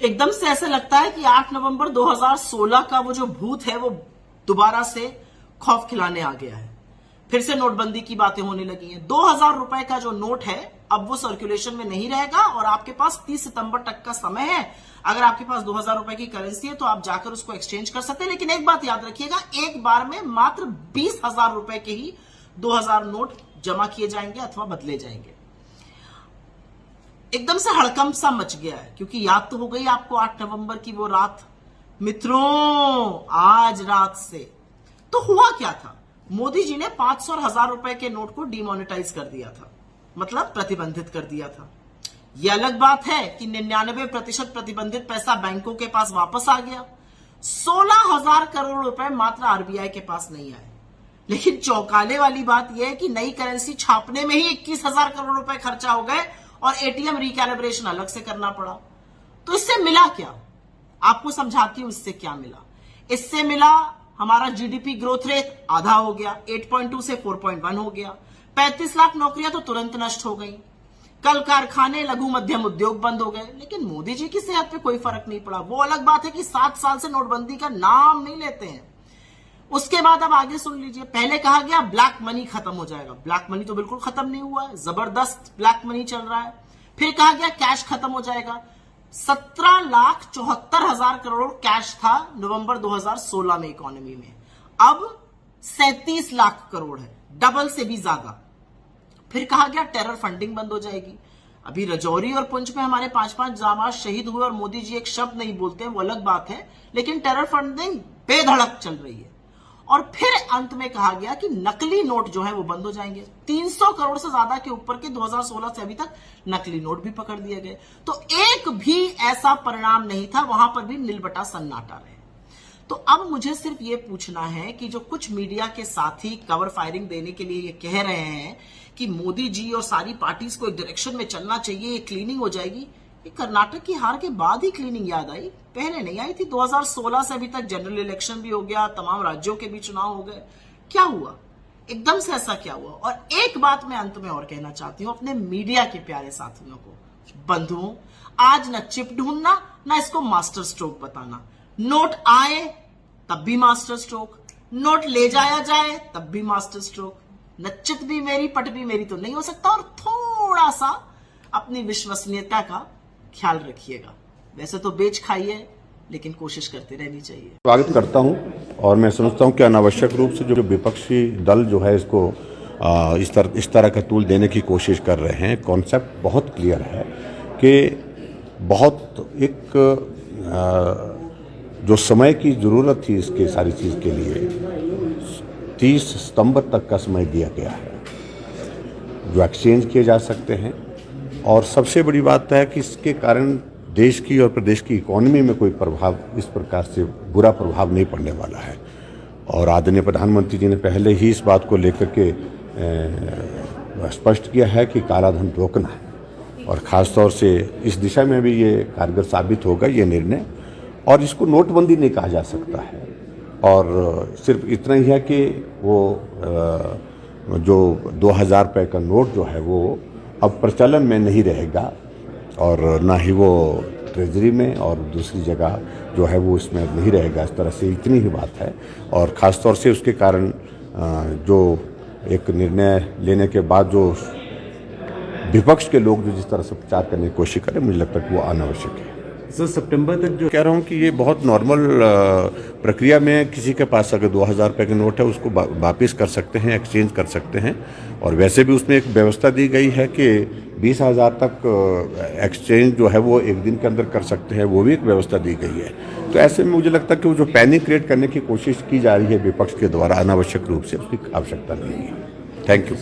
एकदम से ऐसा लगता है कि 8 नवंबर 2016 का वो जो भूत है वो दोबारा से खौफ खिलाने आ गया है। फिर से नोटबंदी की बातें होने लगी हैं। 2000 रुपए का जो नोट है अब वो सर्कुलेशन में नहीं रहेगा और आपके पास 30 सितंबर तक का समय है। अगर आपके पास 2000 रुपए की करेंसी है तो आप जाकर उसको एक्सचेंज कर सकते हैं। लेकिन एक बात याद रखिएगा, एक बार में मात्र 20,000 रुपए के ही 2000 नोट जमा किए जाएंगे अथवा बदले जाएंगे। एकदम से हड़कंप सा मच गया है क्योंकि याद तो हो गई आपको 8 नवंबर की वो रात। मित्रों, आज रात से तो हुआ क्या था, मोदी जी ने 500 और 1000 रुपए के नोट को डिमोनेटाइज कर दिया था, मतलब प्रतिबंधित कर दिया था। यह अलग बात है कि 99% प्रतिबंधित पैसा बैंकों के पास वापस आ गया। 16,000 करोड़ रुपए मात्र आरबीआई के पास नहीं आए। लेकिन चौंकाने वाली बात यह है कि नई करेंसी छापने में ही 21,000 करोड़ रुपए खर्चा हो गए और एटीएम रिकैलिब्रेशन अलग से करना पड़ा। तो इससे मिला क्या, आपको समझाती हूं इससे क्या मिला। इससे मिला हमारा जीडीपी ग्रोथ रेट आधा हो गया, 8.2 से 4.1 हो गया। 35 लाख नौकरियां तो तुरंत नष्ट हो गई। कल कारखाने, लघु मध्यम उद्योग बंद हो गए। लेकिन मोदी जी की सेहत पे कोई फर्क नहीं पड़ा। वो अलग बात है कि 7 साल से नोटबंदी का नाम नहीं लेते हैं। उसके बाद अब आगे सुन लीजिए, पहले कहा गया ब्लैक मनी खत्म हो जाएगा। ब्लैक मनी तो बिल्कुल खत्म नहीं हुआ है, जबरदस्त ब्लैक मनी चल रहा है। फिर कहा गया कैश खत्म हो जाएगा। 17,74,000 करोड़ कैश था नवंबर 2016 में इकोनॉमी में, अब 37 लाख करोड़ है, डबल से भी ज्यादा। फिर कहा गया टेरर फंडिंग बंद हो जाएगी। अभी रजौरी और पुंछ में हमारे 5-5 जाबाज शहीद हुए और मोदी जी एक शब्द नहीं बोलते हैं, वो अलग बात है, लेकिन टेरर फंडिंग बेधड़क चल रही है। और फिर अंत में कहा गया कि नकली नोट जो है वो बंद हो जाएंगे। 300 करोड़ से ज्यादा के ऊपर के 2016 से अभी तक नकली नोट भी पकड़ दिए गए। तो एक भी ऐसा परिणाम नहीं था, वहां पर भी नीलबटा सन्नाटा रहे। तो अब मुझे सिर्फ ये पूछना है कि जो कुछ मीडिया के साथी कवर फायरिंग देने के लिए ये कह रहे हैं कि मोदी जी और सारी पार्टीज को एक डायरेक्शन में चलना चाहिए, ये क्लीनिंग हो जाएगी, ये कर्नाटक की हार के बाद ही क्लीनिंग याद आई, पहले नहीं आई थी। 2016 से अभी तक जनरल इलेक्शन भी हो गया, तमाम राज्यों के भी चुनाव हो गए, क्या हुआ एकदम से ऐसा क्या हुआ। और एक बात मैं अंत में और कहना चाहती हूं अपने मीडिया के प्यारे साथियों को, बंधुओं, आज न चिप ढूंढना ना इसको मास्टर स्ट्रोक बताना। नोट आए तब भी मास्टर स्ट्रोक, नोट ले जाया जाए तब भी मास्टर स्ट्रोक। न चित भी मेरी पट भी मेरी तो नहीं हो सकता। और थोड़ा सा अपनी विश्वसनीयता का ख्याल रखिएगा। वैसे तो बेच खाइए, लेकिन कोशिश करते रहनी चाहिए। स्वागत करता हूं और मैं समझता हूं कि अनावश्यक रूप से जो विपक्षी दल जो है इसको इस तरह का टूल देने की कोशिश कर रहे हैं। कॉन्सेप्ट बहुत क्लियर है कि बहुत एक जो समय की ज़रूरत थी इसके सारी चीज़ के लिए 30 सितंबर तक का समय दिया गया है जो एक्सचेंज किए जा सकते हैं। और सबसे बड़ी बात है कि इसके कारण देश की और प्रदेश की इकोनॉमी में कोई प्रभाव, इस प्रकार से बुरा प्रभाव नहीं पड़ने वाला है। और आदरणीय प्रधानमंत्री जी ने पहले ही इस बात को लेकर के स्पष्ट किया है कि काला धन रोकना है और ख़ास तौर से इस दिशा में भी ये कारगर साबित होगा ये निर्णय। और इसको नोटबंदी नहीं कहा जा सकता है और सिर्फ इतना ही है कि वो जो 2000 रुपये का नोट जो है वो अब प्रचलन में नहीं रहेगा और ना ही वो ट्रेजरी में और दूसरी जगह जो है वो इसमें नहीं रहेगा। इस तरह से इतनी ही बात है। और ख़ास तौर से उसके कारण जो एक निर्णय लेने के बाद जो विपक्ष के लोग जो जिस तरह से प्रचार करने की कोशिश करें, मुझे लगता है कि वो अनावश्यक है। सर, सितंबर तक जो कह रहा हूँ कि ये बहुत नॉर्मल प्रक्रिया में किसी के पास अगर 2000 रुपये का नोट है उसको वापस कर सकते हैं, एक्सचेंज कर सकते हैं। और वैसे भी उसमें एक व्यवस्था दी गई है कि 20,000 तक एक्सचेंज जो है वो एक दिन के अंदर कर सकते हैं, वो भी एक व्यवस्था दी गई है। तो ऐसे में मुझे लगता है कि वो जो पैनिक क्रिएट करने की कोशिश की जा रही है विपक्ष के द्वारा अनावश्यक रूप से, उसकी आवश्यकता नहीं है। Thank you.